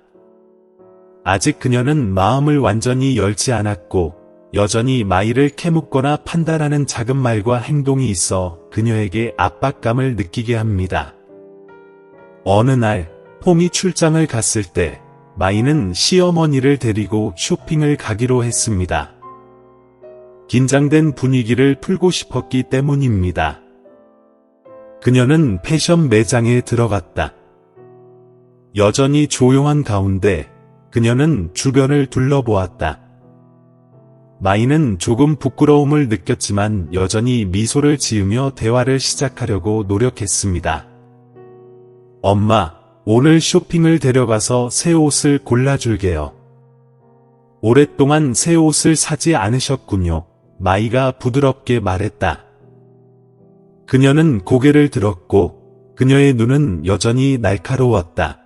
아직 그녀는 마음을 완전히 열지 않았고 여전히 마이를 캐묻거나 판단하는 작은 말과 행동이 있어 그녀에게 압박감을 느끼게 합니다. 어느 날 폼이 출장을 갔을 때 마이는 시어머니를 데리고 쇼핑을 가기로 했습니다. 긴장된 분위기를 풀고 싶었기 때문입니다. 그녀는 패션 매장에 들어갔다. 여전히 조용한 가운데 그녀는 주변을 둘러보았다. 마이는 조금 부끄러움을 느꼈지만 여전히 미소를 지으며 대화를 시작하려고 노력했습니다. 엄마, 오늘 쇼핑을 데려가서 새 옷을 골라줄게요. 오랫동안 새 옷을 사지 않으셨군요. 마이가 부드럽게 말했다. 그녀는 고개를 들었고 그녀의 눈은 여전히 날카로웠다.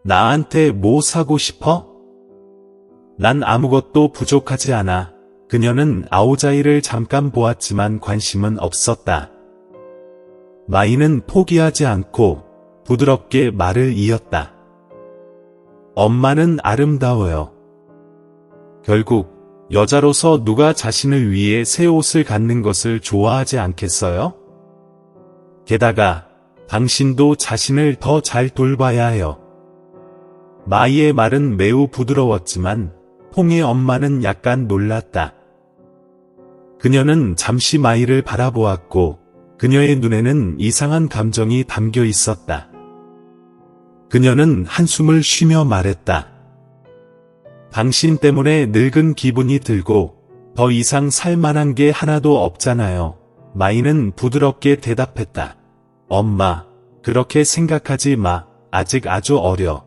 나한테 뭐 사고 싶어? 난 아무것도 부족하지 않아. 그녀는 아오자이를 잠깐 보았지만 관심은 없었다. 마이는 포기하지 않고 부드럽게 말을 이었다. 엄마는 아름다워요. 결국 여자로서 누가 자신을 위해 새 옷을 갖는 것을 좋아하지 않겠어요? 게다가 당신도 자신을 더 잘 돌봐야 해요. 마이의 말은 매우 부드러웠지만 퐁의 엄마는 약간 놀랐다. 그녀는 잠시 마이를 바라보았고 그녀의 눈에는 이상한 감정이 담겨 있었다. 그녀는 한숨을 쉬며 말했다. 당신 때문에 늙은 기분이 들고 더 이상 살 만한 게 하나도 없잖아요. 마이는 부드럽게 대답했다. 엄마, 그렇게 생각하지 마. 아직 아주 어려.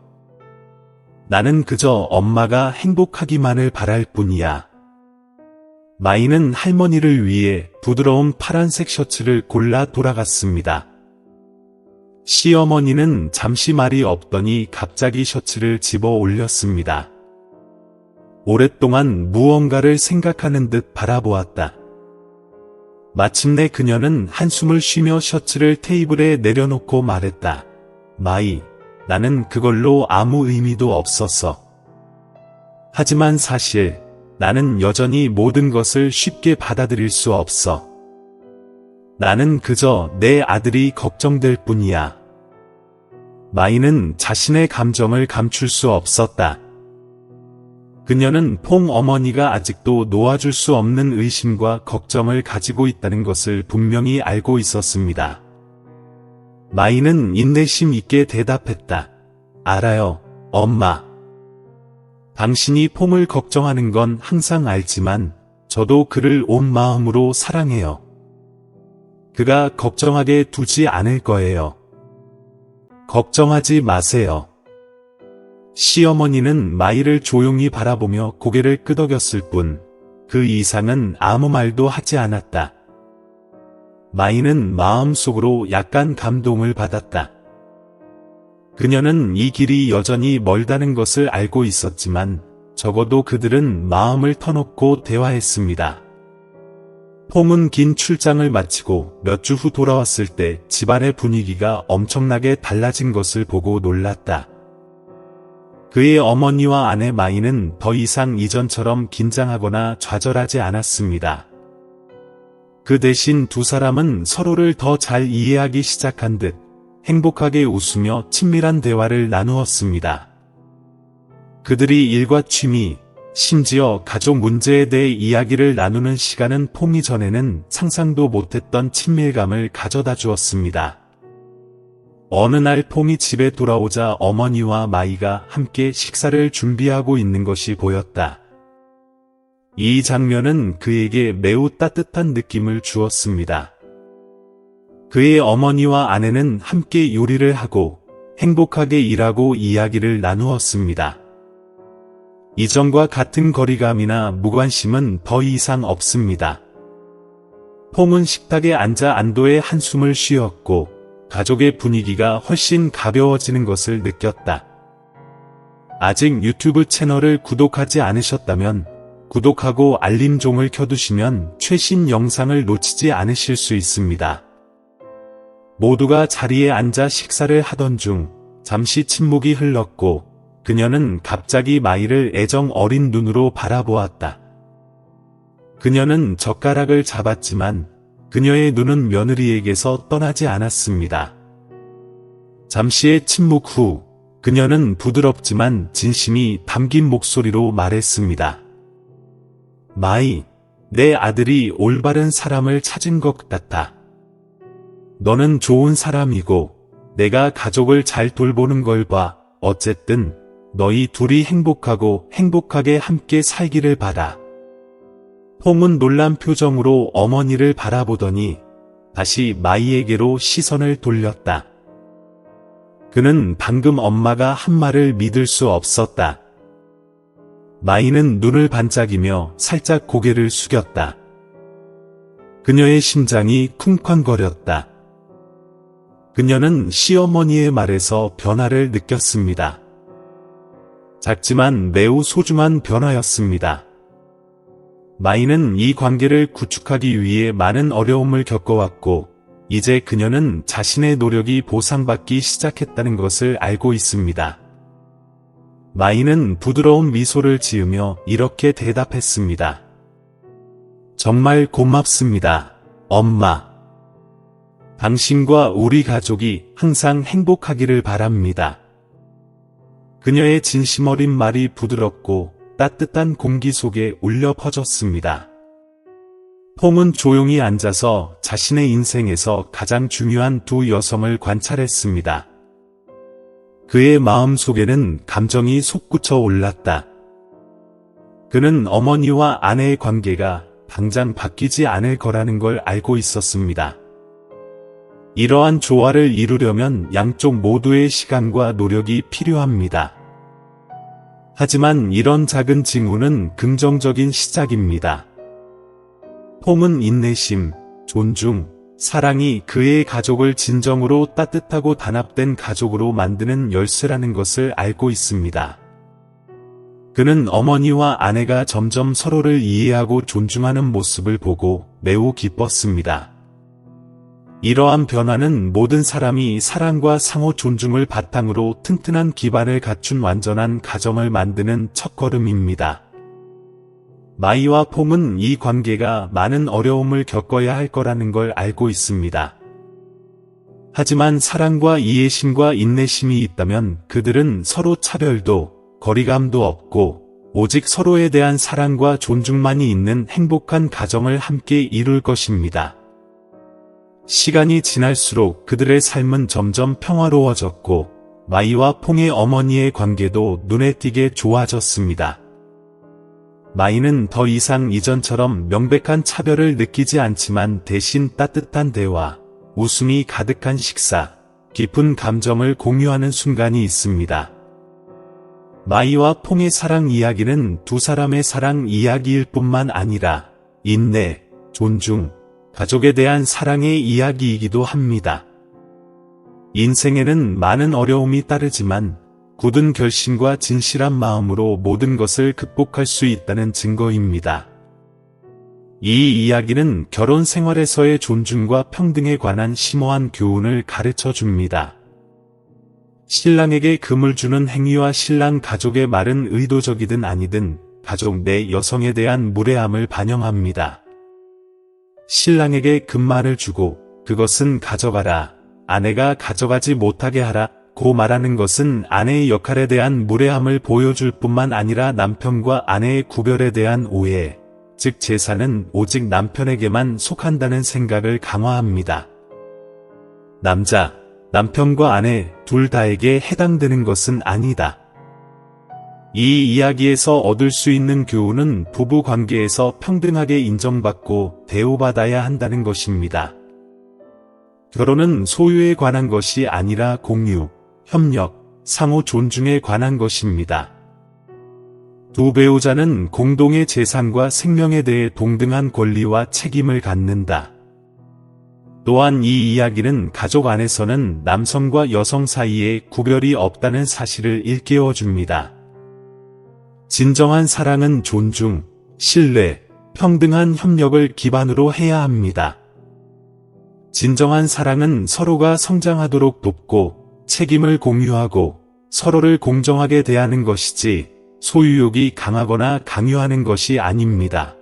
나는 그저 엄마가 행복하기만을 바랄 뿐이야. 마이는 할머니를 위해 부드러운 파란색 셔츠를 골라 돌아갔습니다. 시어머니는 잠시 말이 없더니 갑자기 셔츠를 집어 올렸습니다. 오랫동안 무언가를 생각하는 듯 바라보았다. 마침내 그녀는 한숨을 쉬며 셔츠를 테이블에 내려놓고 말했다. 마이, 나는 그걸로 아무 의미도 없었어. 하지만 사실 나는 여전히 모든 것을 쉽게 받아들일 수 없어. 나는 그저 내 아들이 걱정될 뿐이야. 마이는 자신의 감정을 감출 수 없었다. 그녀는 퐁 어머니가 아직도 놓아줄 수 없는 의심과 걱정을 가지고 있다는 것을 분명히 알고 있었습니다. 마이는 인내심 있게 대답했다. 알아요, 엄마. 당신이 퐁을 걱정하는 건 항상 알지만 저도 그를 온 마음으로 사랑해요. 그가 걱정하게 두지 않을 거예요. 걱정하지 마세요. 시어머니는 마이를 조용히 바라보며 고개를 끄덕였을 뿐 그 이상은 아무 말도 하지 않았다. 마이는 마음속으로 약간 감동을 받았다. 그녀는 이 길이 여전히 멀다는 것을 알고 있었지만 적어도 그들은 마음을 터놓고 대화했습니다. 퐁은 긴 출장을 마치고 몇 주 후 돌아왔을 때 집안의 분위기가 엄청나게 달라진 것을 보고 놀랐다. 그의 어머니와 아내 마이는 더 이상 이전처럼 긴장하거나 좌절하지 않았습니다. 그 대신 두 사람은 서로를 더 잘 이해하기 시작한 듯 행복하게 웃으며 친밀한 대화를 나누었습니다. 그들이 일과 취미, 심지어 가족 문제에 대해 이야기를 나누는 시간은 퐁이 전에는 상상도 못했던 친밀감을 가져다 주었습니다. 어느 날 퐁이 집에 돌아오자 어머니와 마이가 함께 식사를 준비하고 있는 것이 보였다. 이 장면은 그에게 매우 따뜻한 느낌을 주었습니다. 그의 어머니와 아내는 함께 요리를 하고 행복하게 일하고 이야기를 나누었습니다. 이전과 같은 거리감이나 무관심은 더 이상 없습니다. 퐁은 식탁에 앉아 안도의 한숨을 쉬었고 가족의 분위기가 훨씬 가벼워지는 것을 느꼈다. 아직 유튜브 채널을 구독하지 않으셨다면 구독하고 알림종을 켜두시면 최신 영상을 놓치지 않으실 수 있습니다. 모두가 자리에 앉아 식사를 하던 중 잠시 침묵이 흘렀고 그녀는 갑자기 마이를 애정 어린 눈으로 바라보았다. 그녀는 젓가락을 잡았지만 그녀의 눈은 며느리에게서 떠나지 않았습니다. 잠시의 침묵 후 그녀는 부드럽지만 진심이 담긴 목소리로 말했습니다. 마이, 내 아들이 올바른 사람을 찾은 것 같아. 너는 좋은 사람이고 내가 가족을 잘 돌보는 걸 봐. 어쨌든 너희 둘이 행복하고 행복하게 함께 살기를 바라. 퐁은 놀란 표정으로 어머니를 바라보더니 다시 마이에게로 시선을 돌렸다. 그는 방금 엄마가 한 말을 믿을 수 없었다. 마이는 눈을 반짝이며 살짝 고개를 숙였다. 그녀의 심장이 쿵쾅거렸다. 그녀는 시어머니의 말에서 변화를 느꼈습니다. 작지만 매우 소중한 변화였습니다. 마이는 이 관계를 구축하기 위해 많은 어려움을 겪어왔고, 이제 그녀는 자신의 노력이 보상받기 시작했다는 것을 알고 있습니다. 마이는 부드러운 미소를 지으며 이렇게 대답했습니다. 정말 고맙습니다, 엄마. 당신과 우리 가족이 항상 행복하기를 바랍니다. 그녀의 진심 어린 말이 부드럽고 따뜻한 공기 속에 울려 퍼졌습니다. 폼은 조용히 앉아서 자신의 인생에서 가장 중요한 두 여성을 관찰했습니다. 그의 마음 속에는 감정이 솟구쳐 올랐다. 그는 어머니와 아내의 관계가 당장 바뀌지 않을 거라는 걸 알고 있었습니다. 이러한 조화를 이루려면 양쪽 모두의 시간과 노력이 필요합니다. 하지만 이런 작은 징후는 긍정적인 시작입니다. 폼은 인내심, 존중, 사랑이 그의 가족을 진정으로 따뜻하고 단합된 가족으로 만드는 열쇠라는 것을 알고 있습니다. 그는 어머니와 아내가 점점 서로를 이해하고 존중하는 모습을 보고 매우 기뻤습니다. 이러한 변화는 모든 사람이 사랑과 상호 존중을 바탕으로 튼튼한 기반을 갖춘 완전한 가정을 만드는 첫걸음입니다. 마이와 폼은 이 관계가 많은 어려움을 겪어야 할 거라는 걸 알고 있습니다. 하지만 사랑과 이해심과 인내심이 있다면 그들은 서로 차별도 거리감도 없고 오직 서로에 대한 사랑과 존중만이 있는 행복한 가정을 함께 이룰 것입니다. 시간이 지날수록 그들의 삶은 점점 평화로워졌고 마이와 퐁의 어머니의 관계도 눈에 띄게 좋아졌습니다. 마이는 더 이상 이전처럼 명백한 차별을 느끼지 않지만 대신 따뜻한 대화, 웃음이 가득한 식사, 깊은 감정을 공유하는 순간이 있습니다. 마이와 퐁의 사랑 이야기는 두 사람의 사랑 이야기일 뿐만 아니라 인내, 존중, 가족에 대한 사랑의 이야기이기도 합니다. 인생에는 많은 어려움이 따르지만 굳은 결심과 진실한 마음으로 모든 것을 극복할 수 있다는 증거입니다. 이 이야기는 결혼 생활에서의 존중과 평등에 관한 심오한 교훈을 가르쳐 줍니다. 신랑에게 금을 주는 행위와 신랑 가족의 말은 의도적이든 아니든 가족 내 여성에 대한 무례함을 반영합니다. 신랑에게 금말을 주고 그것은 가져가라, 아내가 가져가지 못하게 하라 고 말하는 것은 아내의 역할에 대한 무례함을 보여줄 뿐만 아니라 남편과 아내의 구별에 대한 오해, 즉 재산은 오직 남편에게만 속한다는 생각을 강화합니다. 남편과 아내 둘 다에게 해당되는 것은 아니다. 이 이야기에서 얻을 수 있는 교훈은 부부 관계에서 평등하게 인정받고 대우받아야 한다는 것입니다. 결혼은 소유에 관한 것이 아니라 공유, 협력, 상호 존중에 관한 것입니다. 두 배우자는 공동의 재산과 생명에 대해 동등한 권리와 책임을 갖는다. 또한 이 이야기는 가족 안에서는 남성과 여성 사이에 구별이 없다는 사실을 일깨워줍니다. 진정한 사랑은 존중, 신뢰, 평등한 협력을 기반으로 해야 합니다. 진정한 사랑은 서로가 성장하도록 돕고 책임을 공유하고 서로를 공정하게 대하는 것이지 소유욕이 강하거나 강요하는 것이 아닙니다.